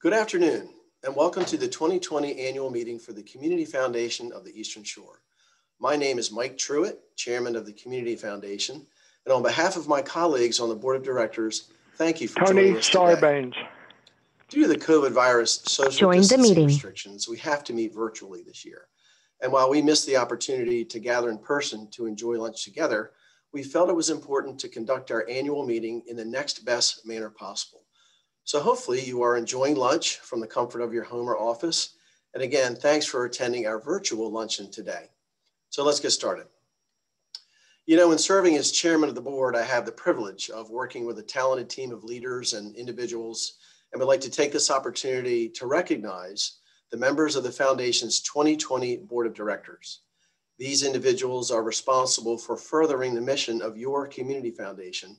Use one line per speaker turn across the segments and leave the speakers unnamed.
Good afternoon, and welcome to the 2020 annual meeting for the Community Foundation of the Eastern Shore. My name is Mike Truitt, Chairman of the Community Foundation, and on behalf of my colleagues on the Board of Directors, thank you for joining us today.
Sarbanes.
Due to the COVID virus social distancing restrictions, we have to meet virtually this year. And while we missed the opportunity to gather in person to enjoy lunch together, we felt it was important to conduct our annual meeting in the next best manner possible. So hopefully you are enjoying lunch from the comfort of your home or office. And again, thanks for attending our virtual luncheon today. So let's get started. You know, in serving as chairman of the board, I have the privilege of working with a talented team of leaders and individuals, and would like to take this opportunity to recognize the members of the Foundation's 2020 Board of Directors. These individuals are responsible for furthering the mission of your community foundation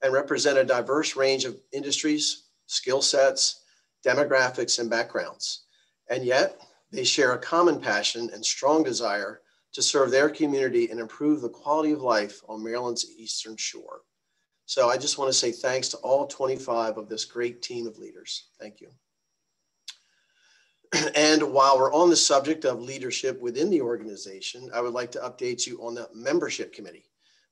and represent a diverse range of industries, skill sets, demographics, and backgrounds. And yet, they share a common passion and strong desire to serve their community and improve the quality of life on Maryland's Eastern Shore. So I just want to say thanks to all 25 of this great team of leaders. Thank you. And while we're on the subject of leadership within the organization, I would like to update you on the membership committee,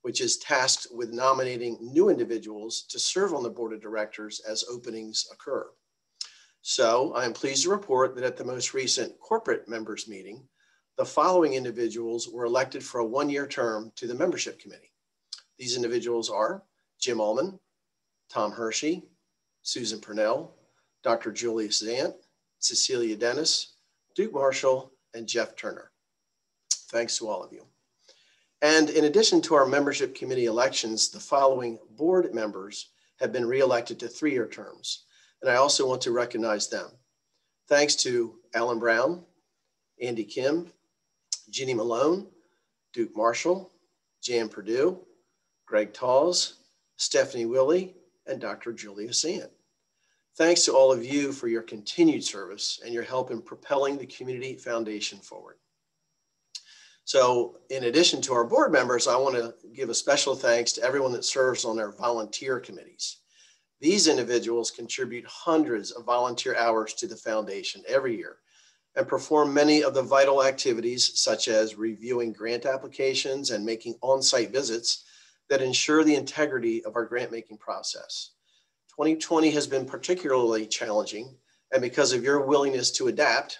which is tasked with nominating new individuals to serve on the board of directors as openings occur. So I am pleased to report that at the most recent corporate members meeting, the following individuals were elected for a one-year term to the membership committee. These individuals are Jim Ullman, Tom Hershey, Susan Purnell, Dr. Julius Zant, Cecilia Dennis, Duke Marshall, and Jeff Turner. Thanks to all of you. And in addition to our membership committee elections, the following board members have been reelected to three-year terms. And I also want to recognize them. Thanks to Alan Brown, Andy Kim, Ginny Malone, Duke Marshall, Jan Perdue, Greg Tawes, Stephanie Willey, and Dr. Julia Sant. Thanks to all of you for your continued service and your help in propelling the Community Foundation forward. So in addition to our board members, I want to give a special thanks to everyone that serves on our volunteer committees. These individuals contribute hundreds of volunteer hours to the foundation every year and perform many of the vital activities such as reviewing grant applications and making on-site visits that ensure the integrity of our grant-making process. 2020 has been particularly challenging, and because of your willingness to adapt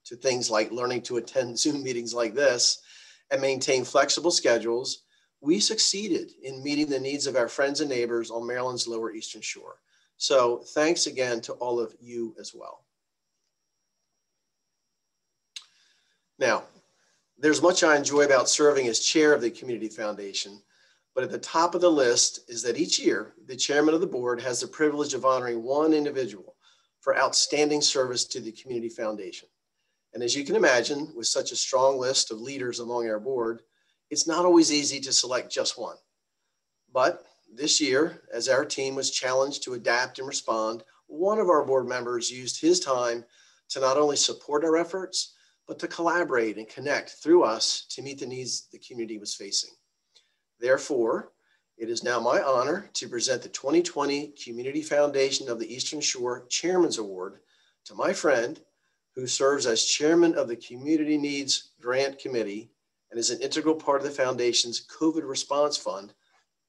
to things like learning to attend Zoom meetings like this and maintain flexible schedules, we succeeded in meeting the needs of our friends and neighbors on Maryland's Lower Eastern Shore. So thanks again to all of you as well. Now, there's much I enjoy about serving as chair of the Community Foundation, but at the top of the list is that each year, the chairman of the board has the privilege of honoring one individual for outstanding service to the Community Foundation. And as you can imagine, with such a strong list of leaders among our board, it's not always easy to select just one. But this year, as our team was challenged to adapt and respond, one of our board members used his time to not only support our efforts, but to collaborate and connect through us to meet the needs the community was facing. Therefore, it is now my honor to present the 2020 Community Foundation of the Eastern Shore Chairman's Award to my friend, who serves as chairman of the Community Needs Grant Committee and is an integral part of the foundation's COVID response fund,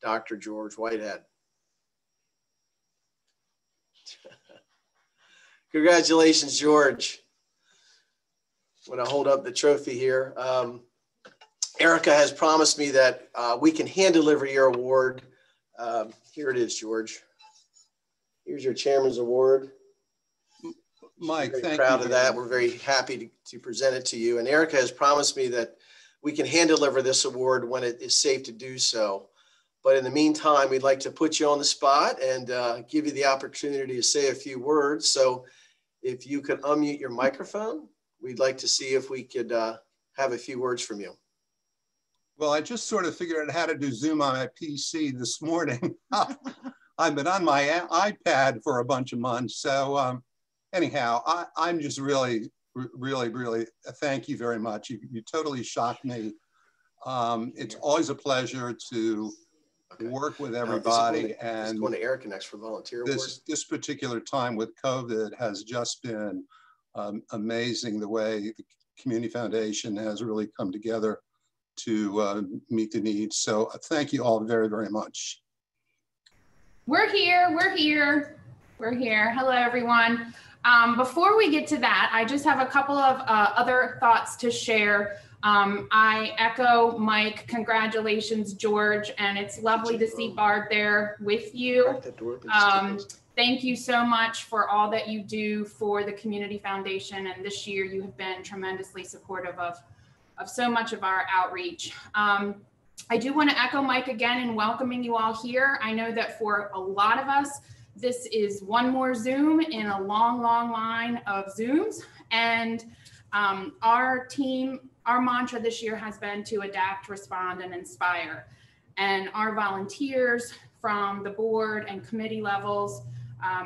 Dr. George Whitehead. Congratulations, George. I'm gonna hold up the trophy here. Erica has promised me that we can hand deliver your award. Here it is, George. Here's your chairman's award.
Mike, thank you.
We're proud of that. We're very happy to present it to you. And Erica has promised me that we can hand deliver this award when it is safe to do so. But in the meantime, we'd like to put you on the spot and give you the opportunity to say a few words. So if you could unmute your microphone, we'd like to see if we could have a few words from you.
Well, I just sort of figured out how to do Zoom on my PC this morning. I've been on my iPad for a bunch of months. So anyhow, I'm just really thank you very much. You totally shocked me. It's always a pleasure to work with
Everybody.
everybody. And
going to Erica next for volunteer award.
This particular time with COVID has just been amazing, the way the Community Foundation has really come together to meet the needs. So thank you all very, very much.
We're here. Hello, everyone. Before we get to that, I just have a couple of other thoughts to share. I echo Mike, congratulations, George, and it's lovely to see Barb there with you. Thank you so much for all that you do for the Community Foundation, and this year you have been tremendously supportive of so much of our outreach. I do want to echo Mike again in welcoming you all here. I know that for a lot of us, this is one more Zoom in a long, long line of Zooms, and our mantra this year has been to adapt, respond, and inspire. And our volunteers from the board and committee levels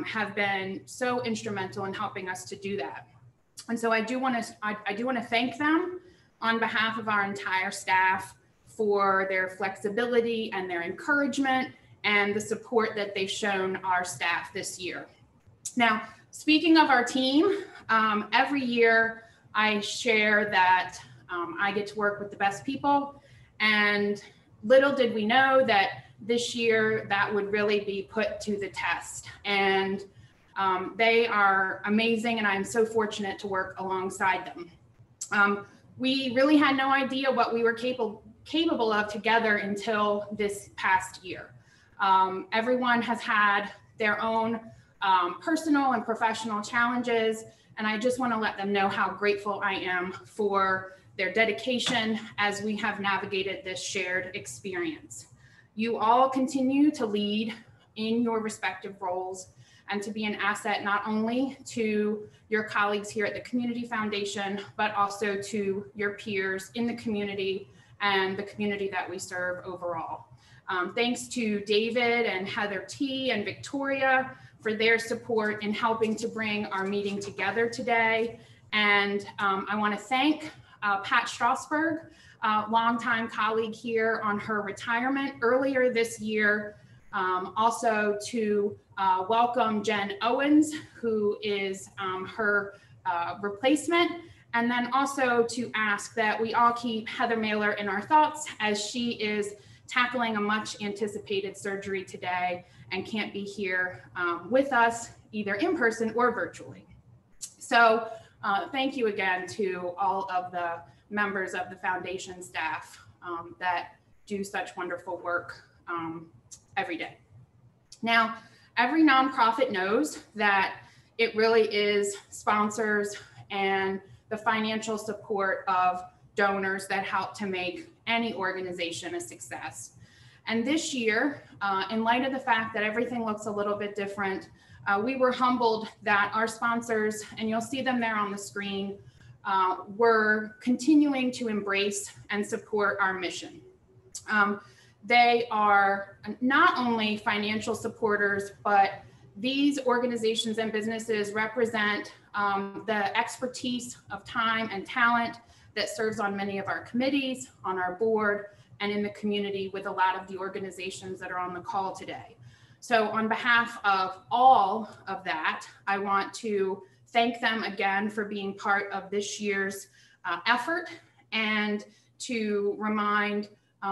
have been so instrumental in helping us to do that. And so I do want to thank them on behalf of our entire staff for their flexibility and their encouragement and the support that they've shown our staff this year. Now, speaking of our team, every year I share that I get to work with the best people, and little did we know that this year that would really be put to the test. And they are amazing, and I'm so fortunate to work alongside them. We really had no idea what we were capable of together until this past year. Everyone has had their own personal and professional challenges, and I just want to let them know how grateful I am for their dedication as we have navigated this shared experience. You all continue to lead in your respective roles and to be an asset not only to your colleagues here at the Community Foundation, but also to your peers in the community and the community that we serve overall. Thanks to David and Heather T. and Victoria for their support in helping to bring our meeting together today. And I want to thank Pat Strasberg, longtime colleague here, on her retirement earlier this year. Also to welcome Jen Owens, who is her replacement. And then also to ask that we all keep Heather Mailer in our thoughts as she is tackling a much anticipated surgery today and can't be here with us either in person or virtually. So thank you again to all of the members of the foundation staff that do such wonderful work every day. Now, every nonprofit knows that it really is sponsors and the financial support of donors that help to make any organization a success. And this year, in light of the fact that everything looks a little bit different, we were humbled that our sponsors, and you'll see them there on the screen, were continuing to embrace and support our mission. They are not only financial supporters, but these organizations and businesses represent the expertise of time and talent that serves on many of our committees, on our board, and in the community with a lot of the organizations that are on the call today. So on behalf of all of that, I want to thank them again for being part of this year's effort, and to remind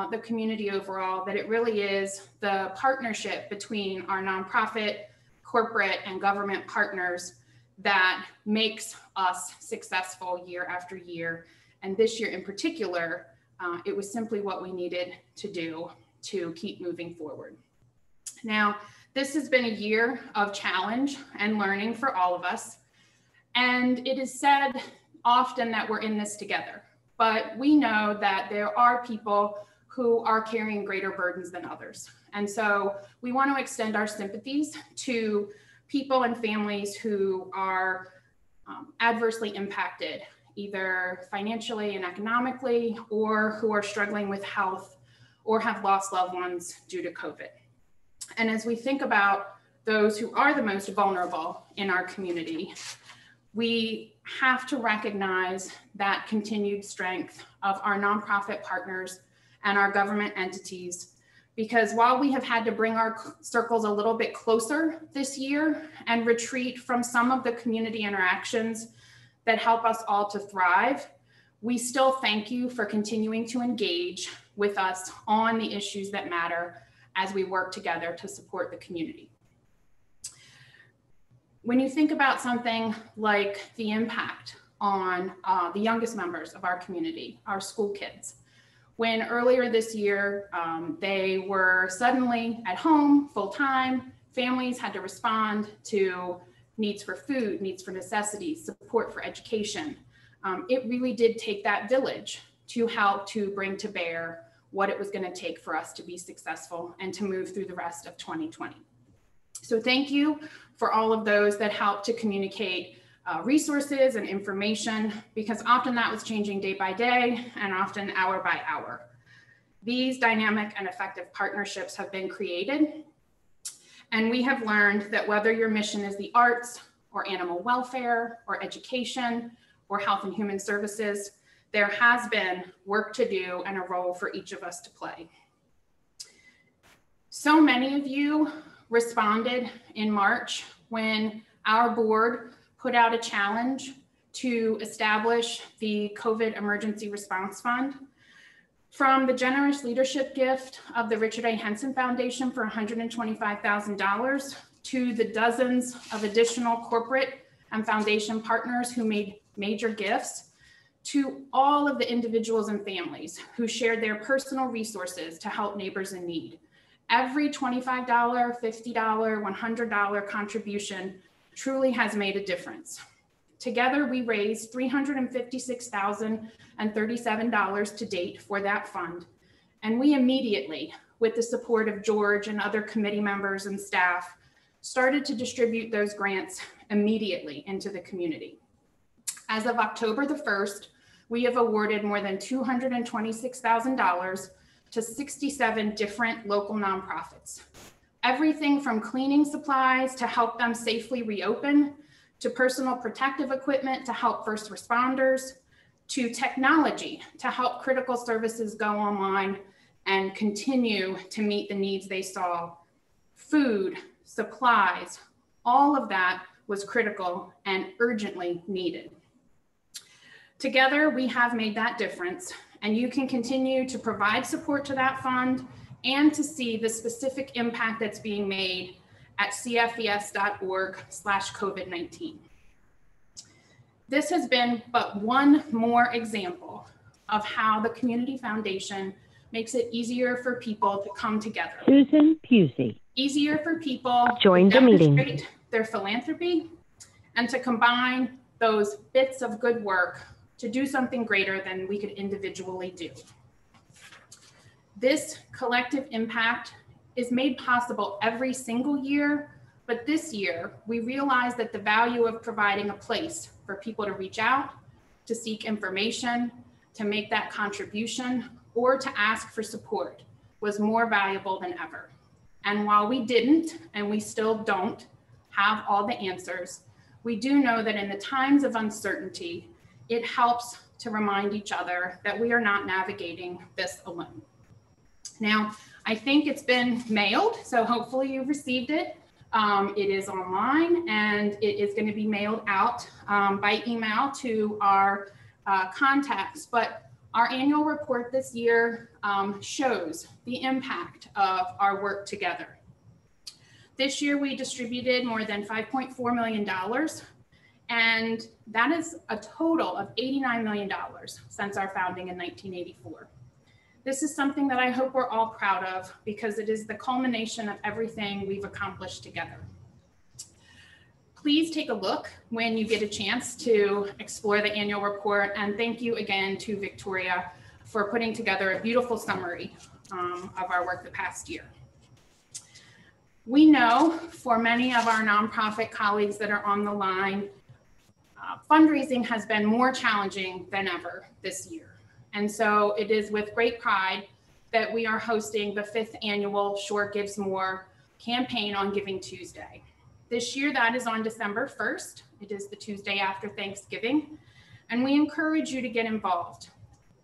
the community overall that it really is the partnership between our nonprofit, corporate, and government partners that makes us successful year after year. And this year in particular, it was simply what we needed to do to keep moving forward. Now, this has been a year of challenge and learning for all of us. And it is said often that we're in this together, but we know that there are people who are carrying greater burdens than others. And so we want to extend our sympathies to people and families who are adversely impacted, either financially and economically, or who are struggling with health or have lost loved ones due to COVID. And as we think about those who are the most vulnerable in our community, we have to recognize that continued strength of our nonprofit partners and our government entities Because while we have had to bring our circles a little bit closer this year and retreat from some of the community interactions that help us all to thrive, we still thank you for continuing to engage with us on the issues that matter as we work together to support the community. When you think about something like the impact on the youngest members of our community, our school kids, when earlier this year, they were suddenly at home full-time, families had to respond to needs for food, needs for necessities, support for education. It really did take that village to help to bring to bear what it was going to take for us to be successful and to move through the rest of 2020. So thank you for all of those that helped to communicate resources and information, because often that was changing day by day and often hour by hour. These dynamic and effective partnerships have been created, and we have learned that whether your mission is the arts or animal welfare or education or health and human services, there has been work to do and a role for each of us to play. So many of you responded in March when our board put out a challenge to establish the COVID Emergency Response Fund. From the generous leadership gift of the Richard A. Henson Foundation for $125,000 to the dozens of additional corporate and foundation partners who made major gifts, to all of the individuals and families who shared their personal resources to help neighbors in need. Every $25, $50, $100 contribution truly has made a difference. Together, we raised $356,037 to date for that fund. And we immediately, with the support of George and other committee members and staff, started to distribute those grants immediately into the community. As of October the 1st, we have awarded more than $226,000 to 67 different local nonprofits. Everything from cleaning supplies to help them safely reopen, to personal protective equipment to help first responders, to technology to help critical services go online and continue to meet the needs they saw. Food, supplies, all of that was critical and urgently needed. Together, we have made that difference, and you can continue to provide support to that fund and to see the specific impact that's being made at cfes.org/COVID-19. This has been but one more example of how the Community Foundation makes it easier for people to come together.
Susan Pusey.
Easier for people
Join
to
the meeting.
demonstrate their philanthropy and to combine those bits of good work to do something greater than we could individually do. This collective impact is made possible every single year, but this year we realized that the value of providing a place for people to reach out, to seek information, to make that contribution, or to ask for support was more valuable than ever. And while we didn't, and we still don't have all the answers, we do know that in the times of uncertainty, it helps to remind each other that we are not navigating this alone. Now, I think it's been mailed, so hopefully you received it. It is online and it is going to be mailed out by email to our contacts. But our annual report this year shows the impact of our work together. This year we distributed more than $5.4 million. And that is a total of $89 million since our founding in 1984. This is something that I hope we're all proud of because it is the culmination of everything we've accomplished together. Please take a look when you get a chance to explore the annual report, and thank you again to Victoria for putting together a beautiful summary of our work the past year. We know for many of our nonprofit colleagues that are on the line, fundraising has been more challenging than ever this year. And so it is with great pride that we are hosting the 5th annual Shore Gives More campaign on Giving Tuesday. This year that is on December 1st. It is the Tuesday after Thanksgiving. And we encourage you to get involved,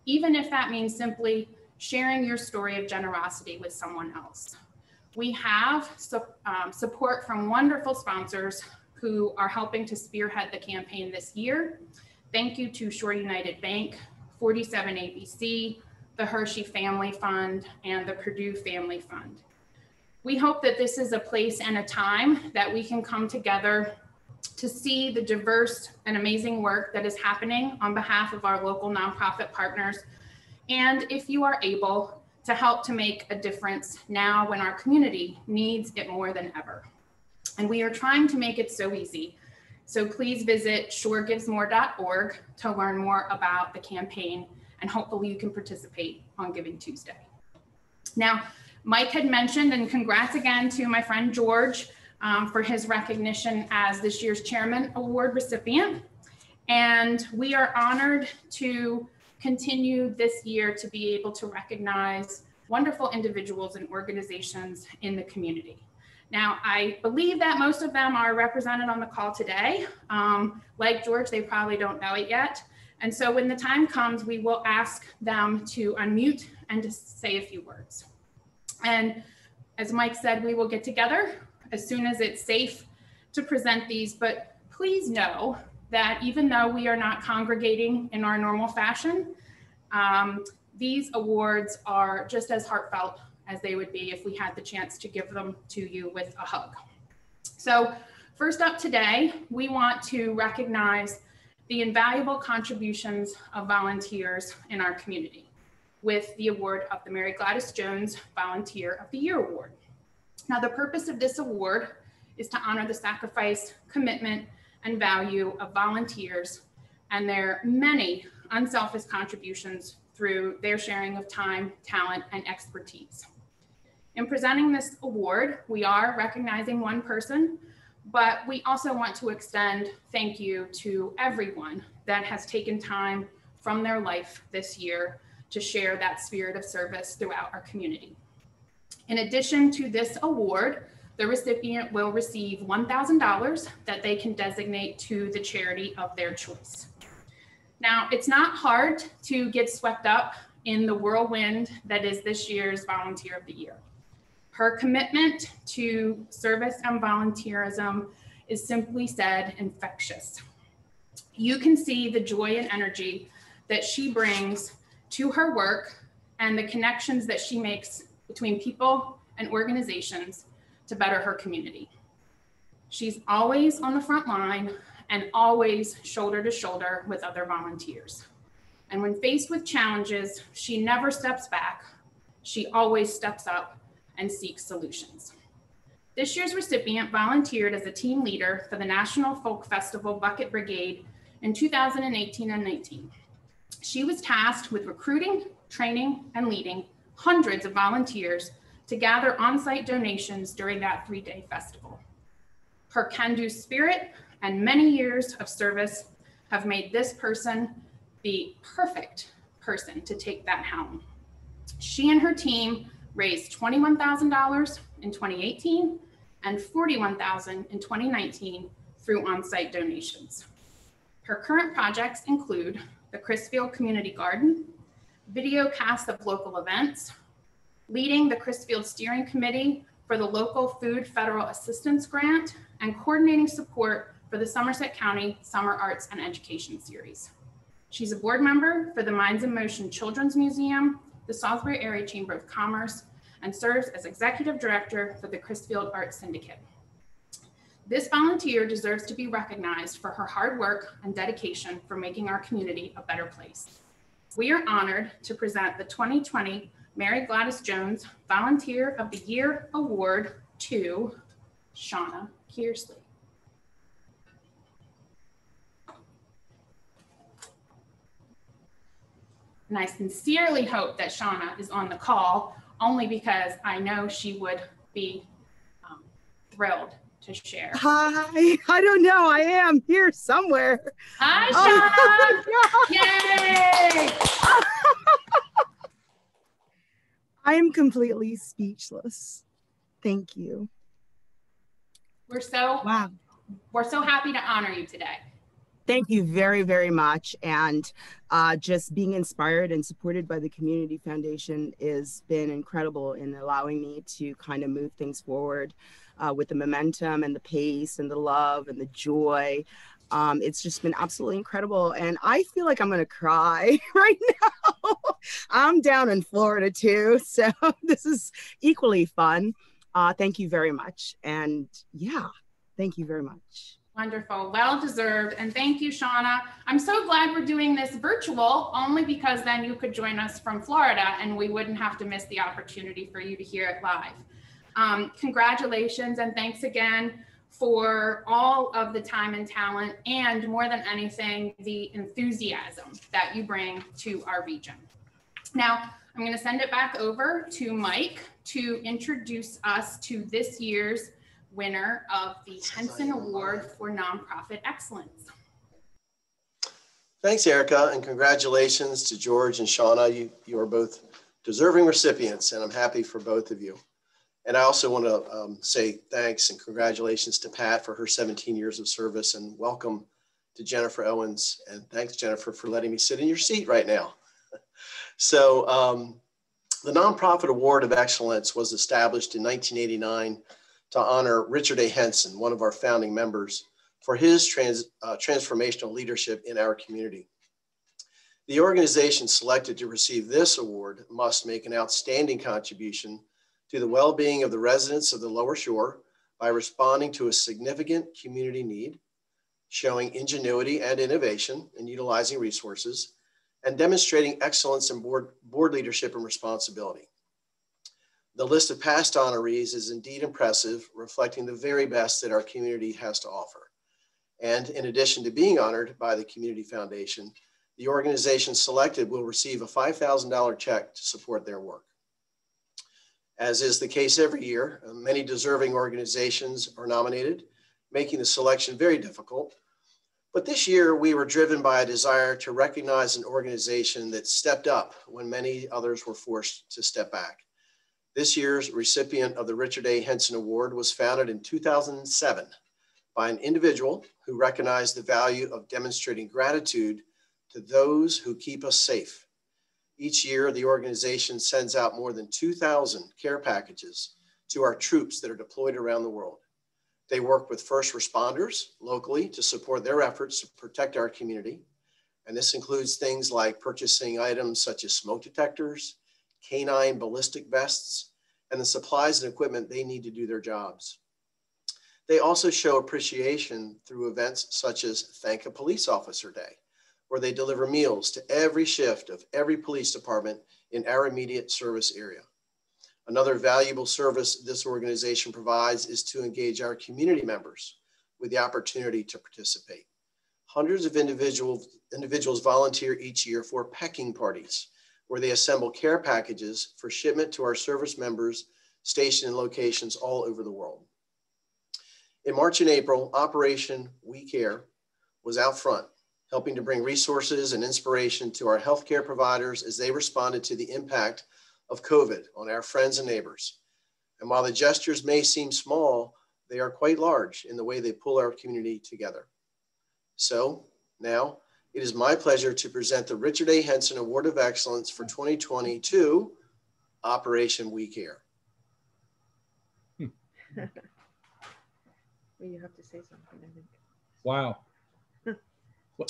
even if that means simply sharing your story of generosity with someone else. We have support from wonderful sponsors who are helping to spearhead the campaign this year. Thank you to Shore United Bank, 47 ABC, the Hershey Family Fund, and the Purdue Family Fund. We hope that this is a place and a time that we can come together to see the diverse and amazing work that is happening on behalf of our local nonprofit partners. And if you are able, to help to make a difference now when our community needs it more than ever. And we are trying to make it so easy. So please visit shoregivesmore.org to learn more about the campaign, and hopefully you can participate on Giving Tuesday. Now, Mike had mentioned, and congrats again to my friend George for his recognition as this year's Chairman Award recipient. And we are honored to continue this year to be able to recognize wonderful individuals and organizations in the community. Now, I believe that most of them are represented on the call today. Like George, they probably don't know it yet. And so when the time comes, we will ask them to unmute and to say a few words. And as Mike said, we will get together as soon as it's safe to present these, but please know that even though we are not congregating in our normal fashion, these awards are just as heartfelt as they would be if we had the chance to give them to you with a hug. So first up today, we want to recognize the invaluable contributions of volunteers in our community with the award of the Mary Gladys Jones Volunteer of the Year Award. Now, the purpose of this award is to honor the sacrifice, commitment, and value of volunteers and their many unselfish contributions through their sharing of time, talent, and expertise. In presenting this award, we are recognizing one person, but we also want to extend thank you to everyone that has taken time from their life this year to share that spirit of service throughout our community. In addition to this award, the recipient will receive $1,000 that they can designate to the charity of their choice. Now, it's not hard to get swept up in the whirlwind that is this year's Volunteer of the Year. Her commitment to service and volunteerism is simply said infectious. You can see the joy and energy that she brings to her work and the connections that she makes between people and organizations to better her community. She's always on the front line and always shoulder to shoulder with other volunteers. And when faced with challenges, she never steps back. She always steps up and seeks solutions. This year's recipient volunteered as a team leader for the National Folk Festival Bucket Brigade in 2018 and 19. She was tasked with recruiting, training, and leading hundreds of volunteers to gather on-site donations during that 3-day festival. Her can-do spirit and many years of service have made this person the perfect person to take that helm. She and her team raised $21,000 in 2018 and $41,000 in 2019 through on-site donations. Her current projects include the Chrisfield Community Garden, video casts of local events, leading the Chrisfield Steering Committee for the Local Food Federal Assistance Grant, and coordinating support for the Somerset County Summer Arts and Education Series. She's a board member for the Minds in Motion Children's Museum, the Salisbury Area Chamber of Commerce, and serves as executive director for the Chrisfield Arts Syndicate. This volunteer deserves to be recognized for her hard work and dedication for making our community a better place. We are honored to present the 2020 Mary Gladys Jones Volunteer of the Year Award to Shauna Kearsley. And I sincerely hope that Shauna is on the call, only because I know she would be thrilled to share.
Hi, I don't know. I am here somewhere.
Hi, Shauna.
Oh, yay! I'm completely speechless. Thank you.
We're so
wow.
We're so happy to honor you today.
Thank you very, very much. And just being inspired and supported by the Community Foundation has been incredible in allowing me to kind of move things forward with the momentum and the pace and the love and the joy. It's just been absolutely incredible. And I feel like I'm going to cry right now. I'm down in Florida too. So this is equally fun. Thank you very much. And yeah, thank you very much.
Wonderful, well deserved. And thank you, Shauna. I'm so glad we're doing this virtual, only because then you could join us from Florida and we wouldn't have to miss the opportunity for you to hear it live. Congratulations and thanks again for all of the time and talent, and more than anything, the enthusiasm that you bring to our region. Now, I'm going to send it back over to Mike to introduce us to this year's winner of the Henson Award for Nonprofit Excellence.
Thanks, Erica, and congratulations to George and Shauna. You are both deserving recipients, and I'm happy for both of you. And I also want to say thanks and congratulations to Pat for her 17 years of service, and welcome to Jennifer Owens. And thanks, Jennifer, for letting me sit in your seat right now. So the Nonprofit Award of Excellence was established in 1989 to honor Richard A. Henson, one of our founding members, for his transformational leadership in our community. The organization selected to receive this award must make an outstanding contribution to the well-being of the residents of the Lower Shore by responding to a significant community need, showing ingenuity and innovation in utilizing resources, and demonstrating excellence in board leadership and responsibility. The list of past honorees is indeed impressive, reflecting the very best that our community has to offer. And in addition to being honored by the Community Foundation, the organization selected will receive a $5,000 check to support their work. As is the case every year, many deserving organizations are nominated, making the selection very difficult. But this year, we were driven by a desire to recognize an organization that stepped up when many others were forced to step back. This year's recipient of the Richard A. Henson Award was founded in 2007 by an individual who recognized the value of demonstrating gratitude to those who keep us safe. Each year, the organization sends out more than 2,000 care packages to our troops that are deployed around the world. They work with first responders locally to support their efforts to protect our community. And this includes things like purchasing items such as smoke detectors, canine ballistic vests, and the supplies and equipment they need to do their jobs. They also show appreciation through events such as Thank a Police Officer Day, where they deliver meals to every shift of every police department in our immediate service area. Another valuable service this organization provides is to engage our community members with the opportunity to participate. Hundreds of individuals volunteer each year for pecking parties, where they assemble care packages for shipment to our service members stationed in locations all over the world. In March and April, Operation We Care was out front, helping to bring resources and inspiration to our healthcare providers as they responded to the impact of COVID on our friends and neighbors. And while the gestures may seem small, they are quite large in the way they pull our community together. So now it is my pleasure to present the Richard A. Henson Award of Excellence for 2020 to Operation We Care.
Well, you have to say something, I think.
Wow.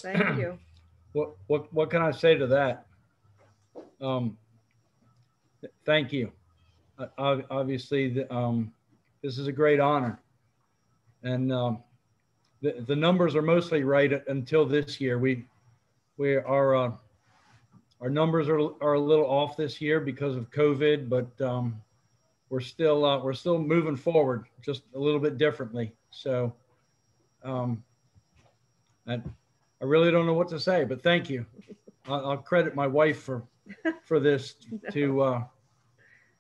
Thank you.
What can I say to that? Thank you. Obviously, this is a great honor, and the numbers are mostly right until this year. Our numbers are a little off this year because of COVID, but we're still moving forward just a little bit differently. So I really don't know what to say, but thank you. I'll credit my wife for this to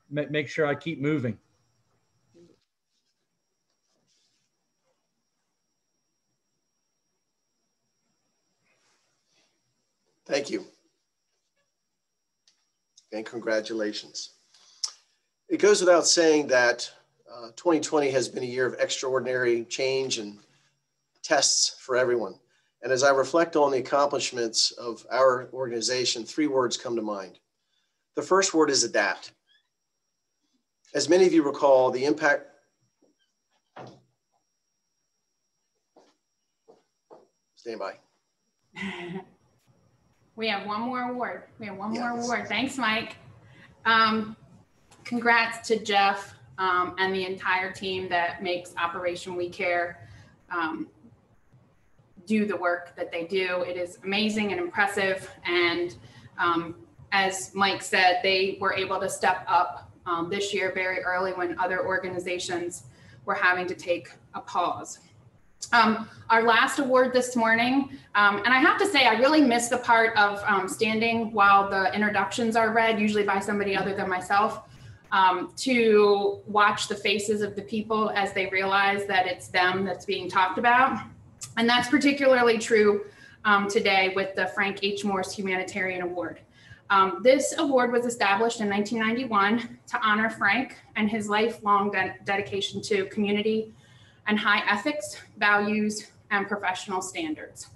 make sure I keep moving.
Thank you. And congratulations. It goes without saying that 2020 has been a year of extraordinary change and tests for everyone. And as I reflect on the accomplishments of our organization, 3 words come to mind. The first word is adapt. As many of you recall, the impact. Stand by.
We have one more award.
Yes.
Award. Thanks, Mike. Congrats to Jeff and the entire team that makes Operation We Care do the work that they do. It is amazing and impressive. And as Mike said, they were able to step up this year very early when other organizations were having to take a pause. Our last award this morning, and I have to say, I really missed the part of standing while the introductions are read, usually by somebody other than myself, to watch the faces of the people as they realize that it's them that's being talked about. And that's particularly true today with the Frank H. Morse Humanitarian Award. This award was established in 1991 to honor Frank and his lifelong dedication to community and high ethics, values, and professional standards.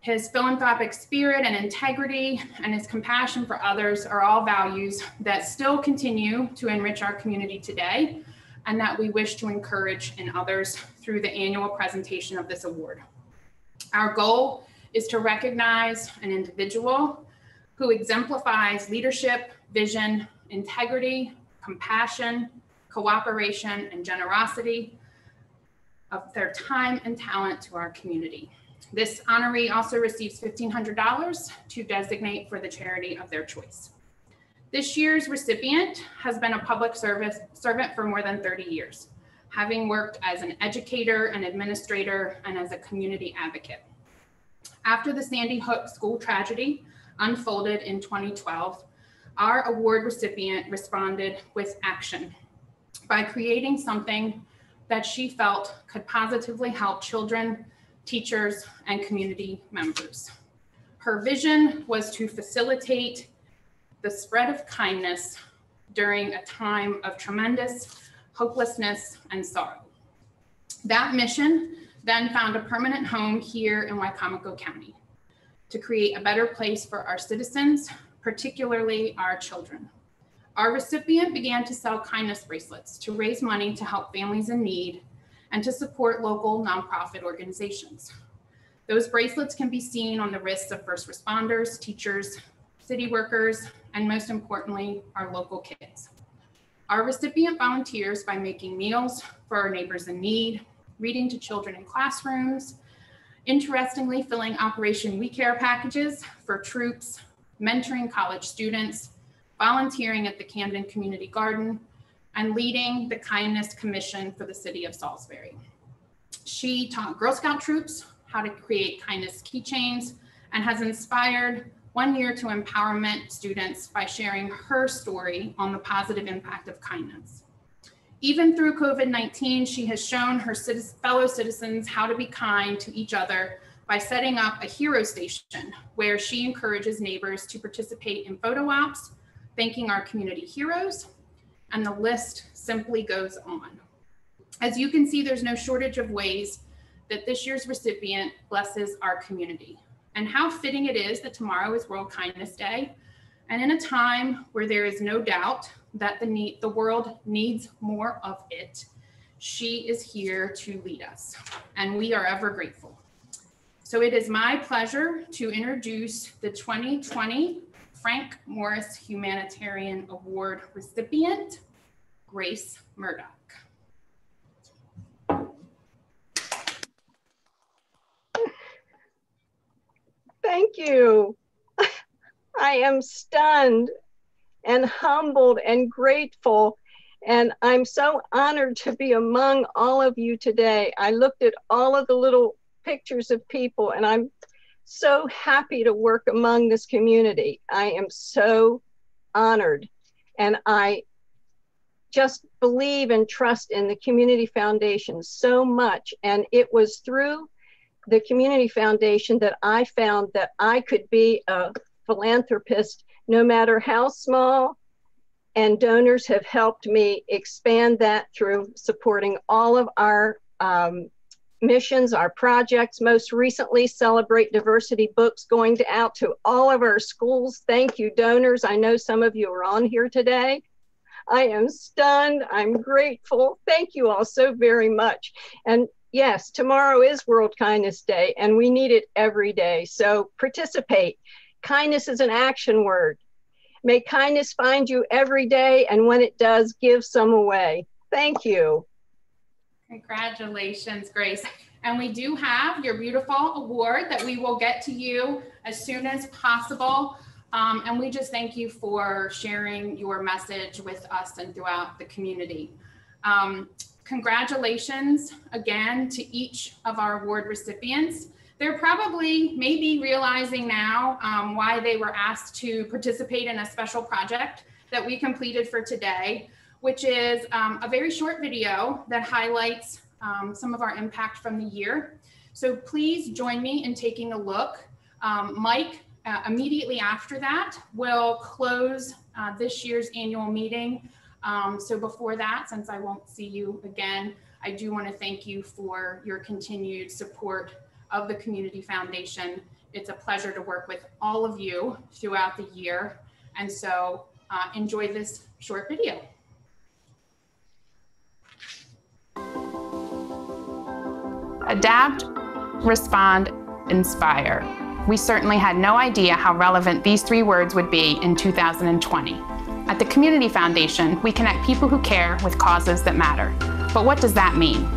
His philanthropic spirit and integrity and his compassion for others are all values that still continue to enrich our community today and that we wish to encourage in others through the annual presentation of this award. Our goal is to recognize an individual who exemplifies leadership, vision, integrity, compassion, cooperation, and generosity of their time and talent to our community. This honoree also receives $1,500 to designate for the charity of their choice. This year's recipient has been a public servant for more than 30 years, having worked as an educator, an administrator, and as a community advocate. After the Sandy Hook school tragedy unfolded in 2012, our award recipient responded with action by creating something that she felt could positively help children, teachers, and community members. Her vision was to facilitate the spread of kindness during a time of tremendous hopelessness and sorrow. That mission then found a permanent home here in Wicomico County to create a better place for our citizens, particularly our children. Our recipient began to sell kindness bracelets to raise money to help families in need and to support local nonprofit organizations. Those bracelets can be seen on the wrists of first responders, teachers, city workers, and most importantly, our local kids. Our recipient volunteers by making meals for our neighbors in need, reading to children in classrooms, interestingly filling Operation We Care packages for troops, mentoring college students, volunteering at the Camden Community Garden, and leading the Kindness Commission for the city of Salisbury. She taught Girl Scout troops how to create kindness keychains and has inspired 1 Year to Empowerment students by sharing her story on the positive impact of kindness. Even through COVID-19, she has shown her fellow citizens how to be kind to each other by setting up a hero station where she encourages neighbors to participate in photo ops, thanking our community heroes, and the list simply goes on. As you can see, there's no shortage of ways that this year's recipient blesses our community. And how fitting it is that tomorrow is World Kindness Day. And in a time where there is no doubt that the world needs more of it, she is here to lead us, and we are ever grateful. So it is my pleasure to introduce the 2020 Frank Morris Humanitarian Award recipient, Grace Murdoch.
Thank you. I am stunned and humbled and grateful, and I'm so honored to be among all of you today. I looked at all of the little pictures of people, and I'm so happy to work among this community. I am so honored, and I just believe and trust in the Community Foundation so much. And it was through the Community Foundation that I found that I could be a philanthropist, no matter how small, and donors have helped me expand that through supporting all of our missions, our projects. Most recently, Celebrate Diversity books going out to all of our schools. Thank you, donors. I know some of you are on here today. I am stunned. I'm grateful. Thank you all so very much. And yes, tomorrow is World Kindness Day, and we need it every day. So participate. Kindness is an action word. May kindness find you every day, and when it does, give some away. Thank you.
Congratulations, Grace. And we do have your beautiful award that we will get to you as soon as possible. And we just thank you for sharing your message with us and throughout the community. Congratulations again to each of our award recipients. They're probably maybe realizing now why they were asked to participate in a special project that we completed for today, which is a very short video that highlights some of our impact from the year. So please join me in taking a look. Mike, immediately after that, will close this year's annual meeting. So before that, since I won't see you again, I do want to thank you for your continued support of the Community Foundation. It's a pleasure to work with all of you throughout the year. And so enjoy this short video. Adapt, respond, inspire. We certainly had no idea how relevant these three words would be in 2020. At the Community Foundation, we connect people who care with causes that matter. But what does that mean?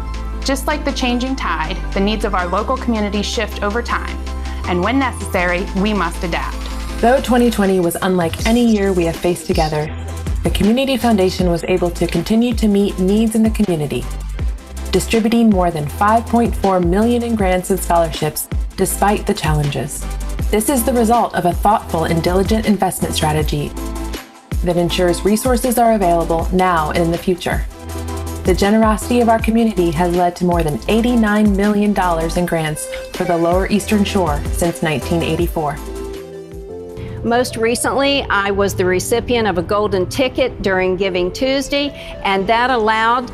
Just like the changing tide, the needs of our local community shift over time. And when necessary, we must adapt.
Though 2020 was unlike any year we have faced together, the Community Foundation was able to continue to meet needs in the community, distributing more than $5.4 million in grants and scholarships despite the challenges. This is the result of a thoughtful and diligent investment strategy that ensures resources are available now and in the future. The generosity of our community has led to more than $89 million in grants for the Lower Eastern Shore since 1984.
Most recently, I was the recipient of a golden ticket during Giving Tuesday, and that allowed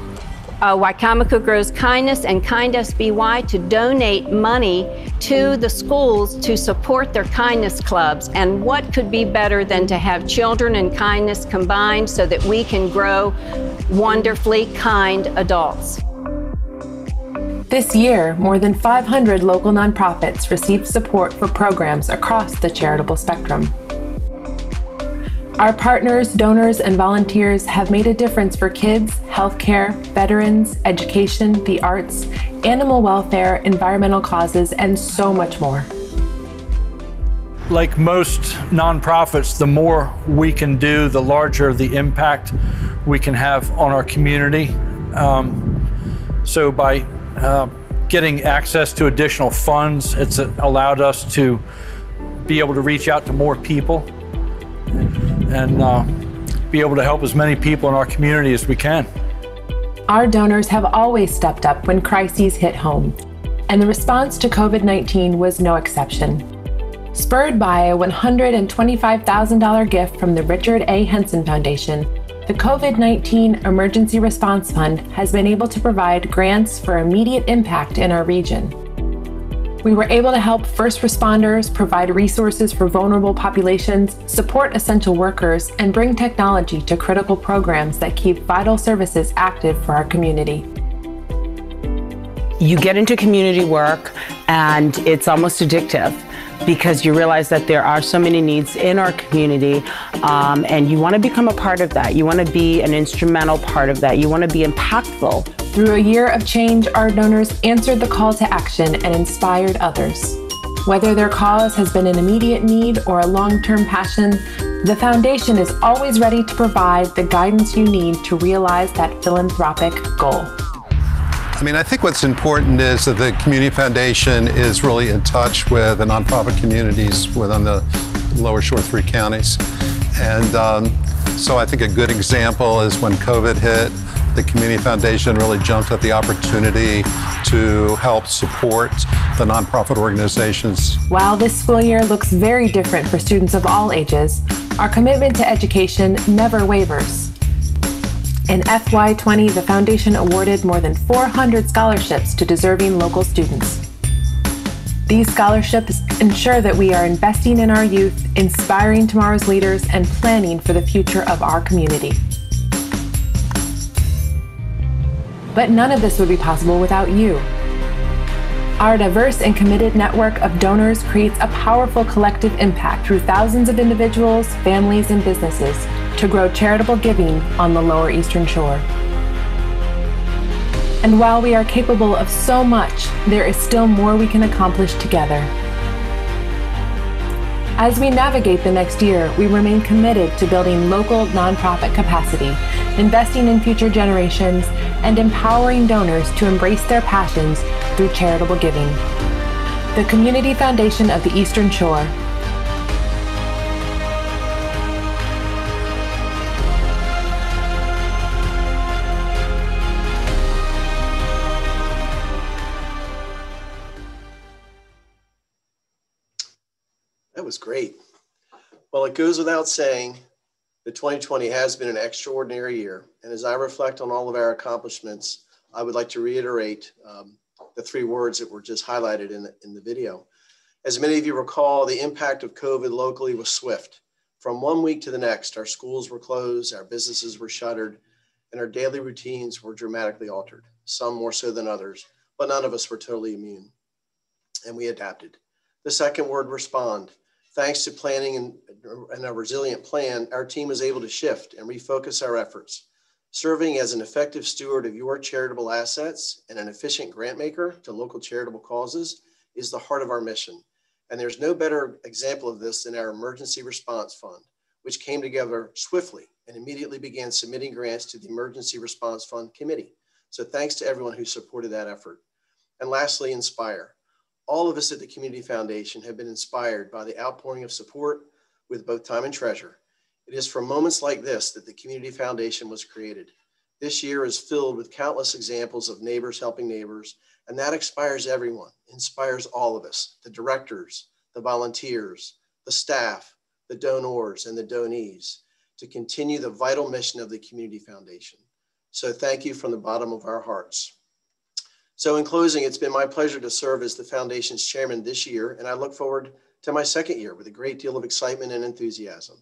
Wicomico Grows Kindness and Kind SBY to donate money to the schools to support their kindness clubs. And what could be better than to have children and kindness combined so that we can grow wonderfully kind adults?
This year, more than 500 local nonprofits received support for programs across the charitable spectrum. Our partners, donors, and volunteers have made a difference for kids, healthcare, veterans, education, the arts, animal welfare, environmental causes, and so much more.
Like most nonprofits, the more we can do, the larger the impact we can have on our community. So by getting access to additional funds, it's allowed us to be able to reach out to more people and be able to help as many people in our community as we can.
Our donors have always stepped up when crises hit home, and the response to COVID-19 was no exception. Spurred by a $125,000 gift from the Richard A. Henson Foundation, the COVID-19 Emergency Response Fund has been able to provide grants for immediate impact in our region. We were able to help first responders, provide resources for vulnerable populations, support essential workers, and bring technology to critical programs that keep vital services active for our community.
You get into community work and it's almost addictive because you realize that there are so many needs in our community, and you want to become a part of that. You want to be an instrumental part of that. You want to be impactful.
Through a year of change, our donors answered the call to action and inspired others. Whether their cause has been an immediate need or a long-term passion, the Foundation is always ready to provide the guidance you need to realize that philanthropic goal.
I mean, I think what's important is that the Community Foundation is really in touch with the nonprofit communities within the Lower Shore 3 counties. And so I think a good example is when COVID hit, the Community Foundation really jumped at the opportunity to help support the nonprofit organizations.
While this school year looks very different for students of all ages, our commitment to education never wavers. In FY20, the foundation awarded more than 400 scholarships to deserving local students. These scholarships ensure that we are investing in our youth, inspiring tomorrow's leaders, and planning for the future of our community. But none of this would be possible without you. Our diverse and committed network of donors creates a powerful collective impact through thousands of individuals, families, and businesses to grow charitable giving on the Lower Eastern Shore. And while we are capable of so much, there is still more we can accomplish together. As we navigate the next year, we remain committed to building local nonprofit capacity, investing in future generations, and empowering donors to embrace their passions through charitable giving. The Community Foundation of the Eastern Shore.
That was great. Well, it goes without saying that 2020 has been an extraordinary year. And as I reflect on all of our accomplishments, I would like to reiterate the three words that were just highlighted in the video. As many of you recall, the impact of COVID locally was swift. From one week to the next, our schools were closed, our businesses were shuttered, and our daily routines were dramatically altered, some more so than others, but none of us were totally immune. And we adapted. The second word, respond. Thanks to planning and a resilient plan, our team was able to shift and refocus our efforts. Serving as an effective steward of your charitable assets and an efficient grant maker to local charitable causes is the heart of our mission. And there's no better example of this than our Emergency Response Fund, which came together swiftly and immediately began submitting grants to the Emergency Response Fund Committee. So thanks to everyone who supported that effort. And lastly, inspire. All of us at the Community Foundation have been inspired by the outpouring of support with both time and treasure. It is from moments like this that the Community Foundation was created. This year is filled with countless examples of neighbors helping neighbors, and that inspires everyone, inspires all of us, the directors, the volunteers, the staff, the donors, and the donees, to continue the vital mission of the Community Foundation. So thank you from the bottom of our hearts. So in closing, it's been my pleasure to serve as the Foundation's chairman this year, and I look forward to my second year with a great deal of excitement and enthusiasm.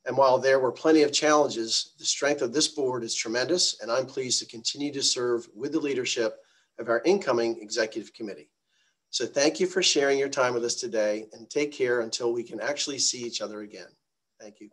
And while there were plenty of challenges, the strength of this board is tremendous, and I'm pleased to continue to serve with the leadership of our incoming executive committee. So thank you for sharing your time with us today, and take care until we can actually see each other again. Thank you.